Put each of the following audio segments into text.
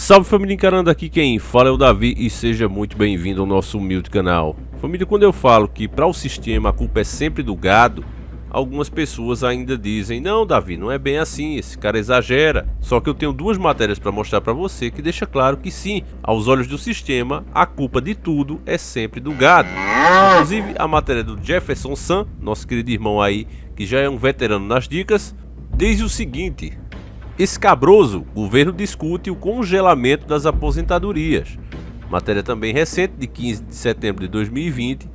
Salve família encarando, aqui quem fala é o Davi e seja muito bem-vindo ao nosso humilde canal. Família, quando eu falo que para o sistema a culpa é sempre do gado, algumas pessoas ainda dizem: não Davi, não é bem assim, esse cara exagera. Só que eu tenho duas matérias para mostrar para você que deixa claro que sim, aos olhos do sistema, a culpa de tudo é sempre do gado. Inclusive a matéria do Jefferson Sam, nosso querido irmão aí, que já é um veterano nas dicas, diz o seguinte: escabroso, governo discute o congelamento das aposentadorias. Matéria também recente, de 15 de setembro de 2020,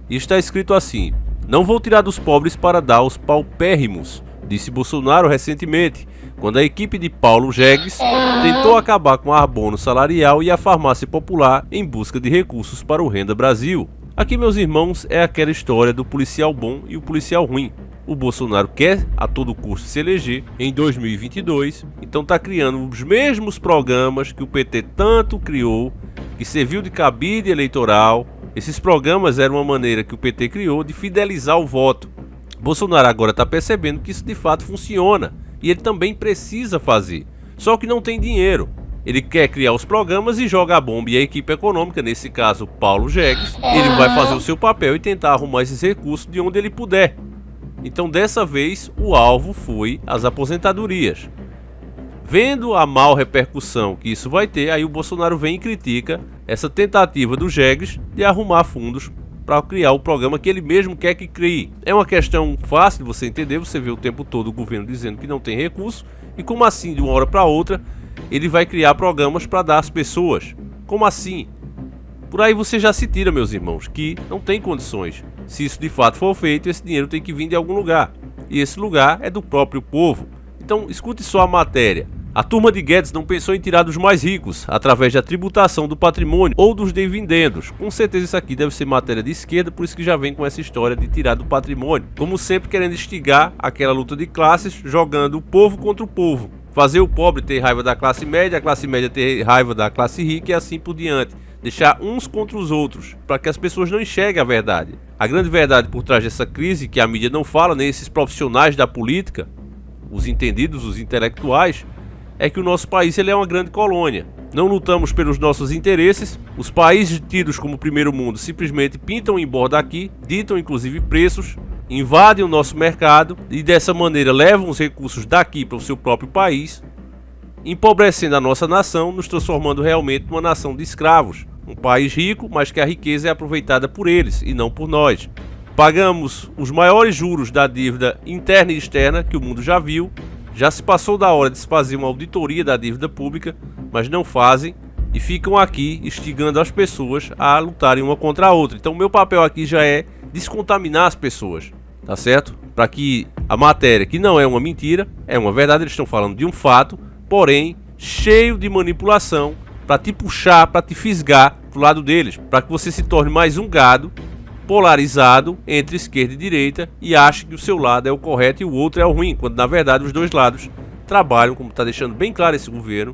e está escrito assim: não vou tirar dos pobres para dar aos paupérrimos, disse Bolsonaro recentemente, quando a equipe de Paulo Jegues tentou acabar com o abono salarial e a farmácia popular em busca de recursos para o Renda Brasil. Aqui, meus irmãos, é aquela história do policial bom e o policial ruim. O Bolsonaro quer a todo custo se eleger em 2022, então está criando os mesmos programas que o PT tanto criou, que serviu de cabide eleitoral. Esses programas eram uma maneira que o PT criou de fidelizar o voto. Bolsonaro agora está percebendo que isso de fato funciona e ele também precisa fazer, só que não tem dinheiro. Ele quer criar os programas e joga a bomba, e a equipe econômica, nesse caso Paulo Jegues, ele vai fazer o seu papel e tentar arrumar esses recursos de onde ele puder. Então dessa vez o alvo foi as aposentadorias. Vendo a mal repercussão que isso vai ter, aí o Bolsonaro vem e critica essa tentativa do Jegues de arrumar fundos para criar o programa que ele mesmo quer que crie. É uma questão fácil de você entender, você vê o tempo todo o governo dizendo que não tem recurso, e como assim de uma hora para outra ele vai criar programas para dar às pessoas? Como assim? Por aí você já se tira, meus irmãos, que não tem condições. Se isso de fato for feito, esse dinheiro tem que vir de algum lugar. E esse lugar é do próprio povo. Então escute só a matéria. A turma de Guedes não pensou em tirar dos mais ricos, através da tributação do patrimônio ou dos dividendos. Com certeza isso aqui deve ser matéria de esquerda, por isso que já vem com essa história de tirar do patrimônio. Como sempre, querendo instigar aquela luta de classes, jogando o povo contra o povo. Fazer o pobre ter raiva da classe média, a classe média ter raiva da classe rica e assim por diante. Deixar uns contra os outros, para que as pessoas não enxerguem a verdade. A grande verdade por trás dessa crise, que a mídia não fala, nem esses profissionais da política, os entendidos, os intelectuais, é que o nosso país ele é uma grande colônia. Não lutamos pelos nossos interesses, os países tidos como primeiro mundo simplesmente pintam em borda aqui, ditam inclusive preços, invadem o nosso mercado e dessa maneira levam os recursos daqui para o seu próprio país, empobrecendo a nossa nação, nos transformando realmente numa nação de escravos. Um país rico, mas que a riqueza é aproveitada por eles e não por nós. Pagamos os maiores juros da dívida interna e externa que o mundo já viu. Já se passou da hora de se fazer uma auditoria da dívida pública, mas não fazem e ficam aqui instigando as pessoas a lutarem uma contra a outra. Então o meu papel aqui já é descontaminar as pessoas, tá certo? Para que a matéria, que não é uma mentira, é uma verdade, eles estão falando de um fato, porém cheio de manipulação, para te puxar, para te fisgar pro lado deles, para que você se torne mais um gado polarizado entre esquerda e direita e ache que o seu lado é o correto e o outro é o ruim, quando na verdade os dois lados trabalham, como está deixando bem claro esse governo,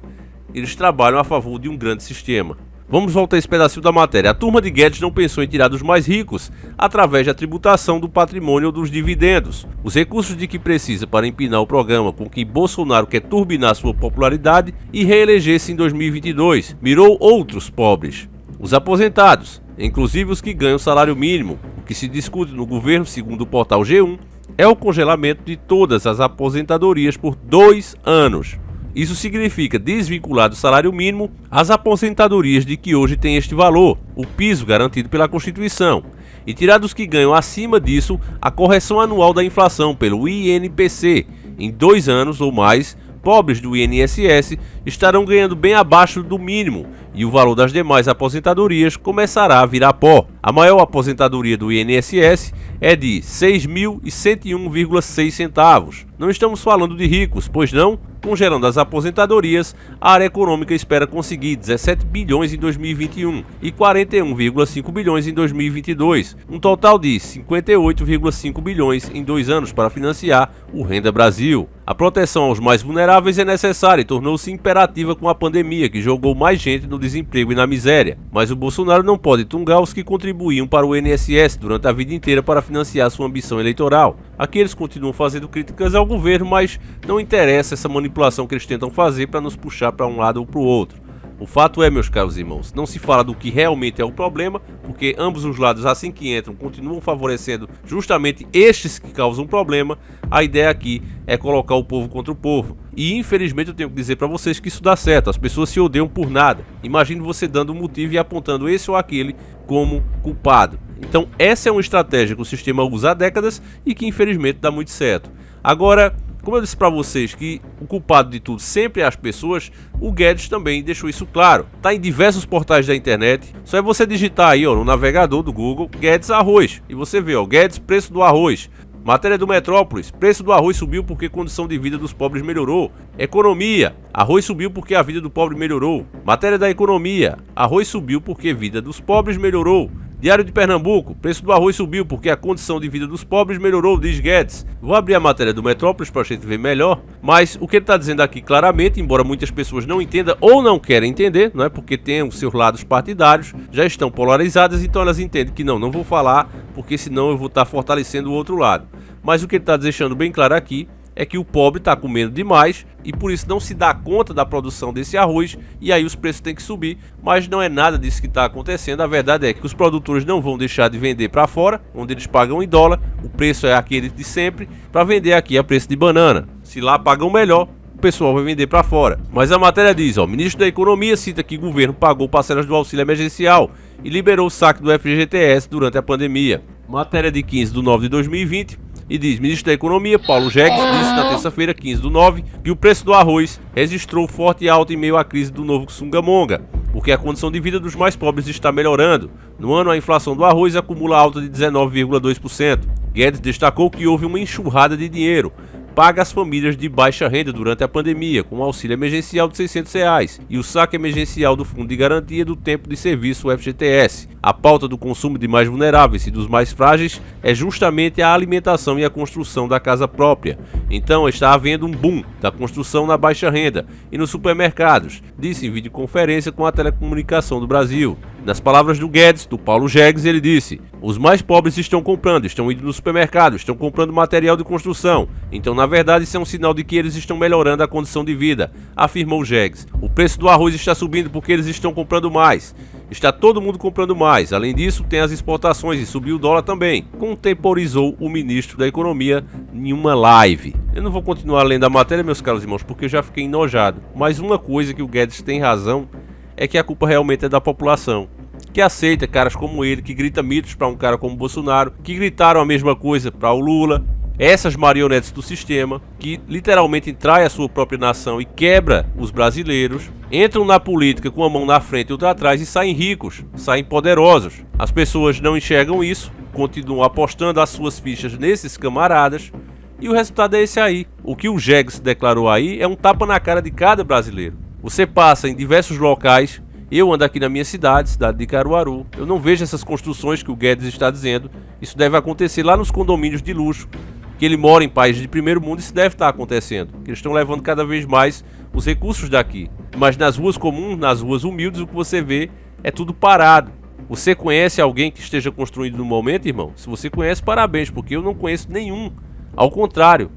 eles trabalham a favor de um grande sistema. Vamos voltar a esse pedacinho da matéria. A turma de Guedes não pensou em tirar dos mais ricos através da tributação do patrimônio ou dos dividendos. Os recursos de que precisa para empinar o programa com que Bolsonaro quer turbinar sua popularidade e reeleger-se em 2022. Mirou outros pobres, os aposentados, inclusive os que ganham salário mínimo. O que se discute no governo, segundo o portal G1, é o congelamento de todas as aposentadorias por 2 anos. Isso significa desvincular do salário mínimo as aposentadorias de que hoje tem este valor, o piso garantido pela Constituição, e tirar dos que ganham acima disso a correção anual da inflação pelo INPC. Em 2 anos ou mais, pobres do INSS estarão ganhando bem abaixo do mínimo e o valor das demais aposentadorias começará a virar pó. A maior aposentadoria do INSS é de R$ 6.101,06 centavos. Não estamos falando de ricos, pois não? Congelando as aposentadorias, a área econômica espera conseguir 17 bilhões em 2021 e 41,5 bilhões em 2022, um total de 58,5 bilhões em 2 anos para financiar o Renda Brasil. A proteção aos mais vulneráveis é necessária e tornou-se imperativa com a pandemia, que jogou mais gente no desemprego e na miséria. Mas o Bolsonaro não pode tungar os que contribuíam para o INSS durante a vida inteira para financiar sua ambição eleitoral. Aqui eles continuam fazendo críticas ao governo, mas não interessa essa manipulação que eles tentam fazer para nos puxar para um lado ou para o outro. O fato é, meus caros irmãos, não se fala do que realmente é o problema, porque ambos os lados, assim que entram, continuam favorecendo justamente estes que causam problema. A ideia aqui é colocar o povo contra o povo. E infelizmente eu tenho que dizer para vocês que isso dá certo, as pessoas se odeiam por nada. Imagine você dando um motivo e apontando esse ou aquele como culpado. Então essa é uma estratégia que o sistema usa há décadas e que infelizmente dá muito certo. Agora, como eu disse para vocês que o culpado de tudo sempre é as pessoas, o Guedes também deixou isso claro. Tá em diversos portais da internet, só é você digitar aí no navegador do Google, Guedes arroz, e você vê, Guedes preço do arroz. Matéria do Metrópolis, preço do arroz subiu porque condição de vida dos pobres melhorou. Economia, arroz subiu porque a vida do pobre melhorou. Matéria da Economia, arroz subiu porque a vida dos pobres melhorou. Diário de Pernambuco, preço do arroz subiu porque a condição de vida dos pobres melhorou, diz Guedes. Vou abrir a matéria do Metrópolis para a gente ver melhor, mas o que ele está dizendo aqui claramente, embora muitas pessoas não entendam ou não querem entender, não é porque tem os seus lados partidários, já estão polarizadas, então elas entendem que não vou falar, porque senão eu vou estar fortalecendo o outro lado. Mas o que ele está deixando bem claro aqui é que o pobre está comendo demais e por isso não se dá conta da produção desse arroz e aí os preços têm que subir, mas não é nada disso que está acontecendo. A verdade é que os produtores não vão deixar de vender para fora, onde eles pagam em dólar, o preço é aquele de sempre, para vender aqui a preço de banana. Se lá pagam melhor, o pessoal vai vender para fora. Mas a matéria diz, o ministro da Economia cita que o governo pagou parcelas do auxílio emergencial e liberou o saque do FGTS durante a pandemia. Matéria de 15/9/2020. E diz, ministro da Economia, Paulo Jegues, disse na terça-feira, 15/9, que o preço do arroz registrou forte alta em meio à crise do novo Sungamonga, porque a condição de vida dos mais pobres está melhorando. No ano, a inflação do arroz acumula alta de 19,2%. Guedes destacou que houve uma enxurrada de dinheiro paga às famílias de baixa renda durante a pandemia, com o auxílio emergencial de R$600 e o saque emergencial do Fundo de Garantia do Tempo de Serviço, o FGTS. A pauta do consumo de mais vulneráveis e dos mais frágeis é justamente a alimentação e a construção da casa própria. Então está havendo um boom da construção na baixa renda e nos supermercados, disse em videoconferência com a Telecomunicação do Brasil. Nas palavras do Guedes, do Paulo Jegues, ele disse: os mais pobres estão comprando, estão indo no supermercado, estão comprando material de construção. Então, na verdade, isso é um sinal de que eles estão melhorando a condição de vida, afirmou Jegues. O preço do arroz está subindo porque eles estão comprando mais. Está todo mundo comprando mais. Além disso, tem as exportações e subiu o dólar também, contemporizou o ministro da Economia em uma live. Eu não vou continuar lendo a matéria, meus caros irmãos, porque eu já fiquei enojado. Mas uma coisa que o Guedes tem razão é que a culpa realmente é da população, que aceita caras como ele, que grita mitos para um cara como Bolsonaro, que gritaram a mesma coisa para o Lula. Essas marionetes do sistema, que literalmente trai a sua própria nação e quebra os brasileiros, entram na política com a mão na frente e outra atrás e saem ricos, saem poderosos. As pessoas não enxergam isso, continuam apostando as suas fichas nesses camaradas e o resultado é esse aí. O que o Jegues declarou aí é um tapa na cara de cada brasileiro. Você passa em diversos locais, eu ando aqui na minha cidade de Caruaru, eu não vejo essas construções que o Guedes está dizendo. Isso deve acontecer lá nos condomínios de luxo, que ele mora em países de primeiro mundo, isso deve estar acontecendo, que eles estão levando cada vez mais os recursos daqui. Mas nas ruas comuns, nas ruas humildes, o que você vê é tudo parado. Você conhece alguém que esteja construindo no momento, irmão? Se você conhece, parabéns, porque eu não conheço nenhum. Ao contrário,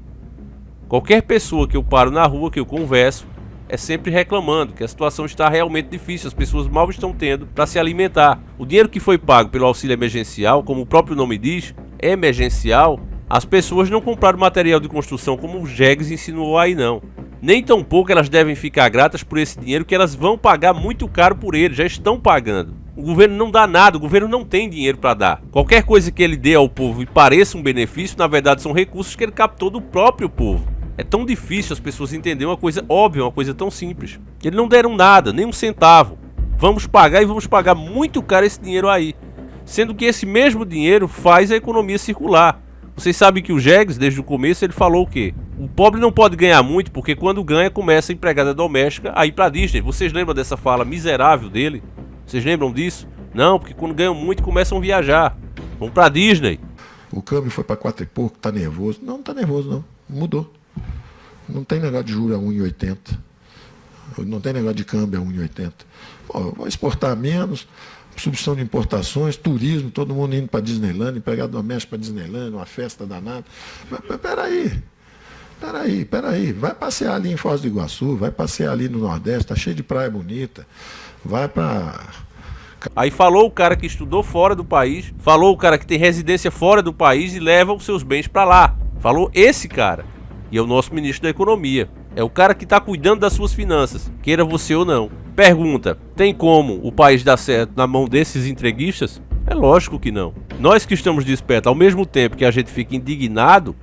qualquer pessoa que eu paro na rua, que eu converso, é sempre reclamando que a situação está realmente difícil, as pessoas mal estão tendo para se alimentar. O dinheiro que foi pago pelo auxílio emergencial, como o próprio nome diz, emergencial, as pessoas não compraram material de construção como o Jegues insinuou aí não. Nem tampouco elas devem ficar gratas por esse dinheiro que elas vão pagar muito caro por ele, já estão pagando. O governo não dá nada, o governo não tem dinheiro para dar. Qualquer coisa que ele dê ao povo e pareça um benefício, na verdade são recursos que ele captou do próprio povo. É tão difícil as pessoas entenderem uma coisa óbvia, uma coisa tão simples. Eles não deram nada, nem um centavo. Vamos pagar e vamos pagar muito caro esse dinheiro aí. Sendo que esse mesmo dinheiro faz a economia circular. Vocês sabem que o Jegues, desde o começo, ele falou o quê? O pobre não pode ganhar muito, porque quando ganha, começa a empregada doméstica a ir pra Disney. Vocês lembram dessa fala miserável dele? Vocês lembram disso? Não, porque quando ganham muito, começam a viajar. Vão pra Disney. O câmbio foi pra 4 e pouco, tá nervoso. Não tá nervoso não, mudou. Não tem negócio de juros a 1,80. Não tem negócio de câmbio a 1,80. Vou exportar menos, substituição de importações, turismo, todo mundo indo para Disneyland, empregado doméstico para Disneyland, uma festa danada. Mas peraí, Peraí, vai passear ali em Foz do Iguaçu, vai passear ali no Nordeste, tá cheio de praia bonita, vai pra... Aí falou o cara que estudou fora do país, falou o cara que tem residência fora do país e leva os seus bens pra lá. Falou esse cara, e é o nosso ministro da Economia. É o cara que tá cuidando das suas finanças, queira você ou não. Pergunta, tem como o país dar certo na mão desses entreguistas? É lógico que não. Nós que estamos despertos, ao mesmo tempo que a gente fica indignado,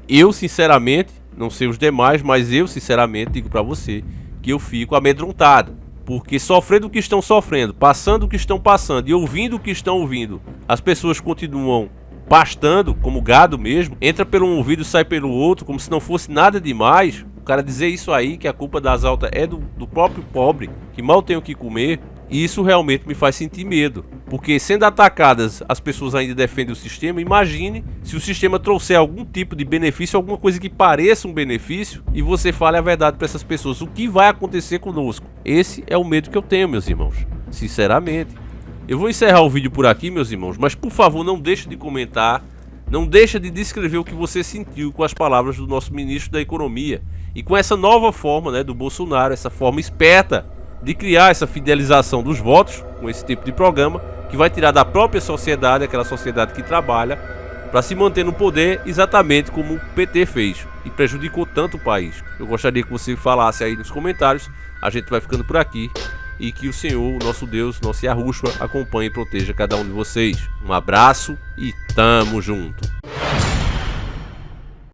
eu sinceramente, não sei os demais, mas eu sinceramente digo pra você que eu fico amedrontado. Porque sofrendo o que estão sofrendo, passando o que estão passando e ouvindo o que estão ouvindo, as pessoas continuam pastando como gado mesmo, entra pelo um ouvido e sai pelo outro, como se não fosse nada demais. O cara dizer isso aí, que a culpa das altas é do próprio pobre, que mal tem o que comer, e isso realmente me faz sentir medo. Porque sendo atacadas, as pessoas ainda defendem o sistema. Imagine se o sistema trouxer algum tipo de benefício, alguma coisa que pareça um benefício, e você fale a verdade para essas pessoas. O que vai acontecer conosco? Esse é o medo que eu tenho, meus irmãos. Sinceramente. Eu vou encerrar o vídeo por aqui, meus irmãos, mas por favor não deixe de comentar, não deixe de descrever o que você sentiu com as palavras do nosso ministro da Economia e com essa nova forma, né, do Bolsonaro, essa forma esperta de criar essa fidelização dos votos com esse tipo de programa que vai tirar da própria sociedade, aquela sociedade que trabalha, para se manter no poder exatamente como o PT fez e prejudicou tanto o país. Eu gostaria que você falasse aí nos comentários. A gente vai ficando por aqui. E que o Senhor, o nosso Deus, nosso Yahushua, acompanhe e proteja cada um de vocês. Um abraço e tamo junto.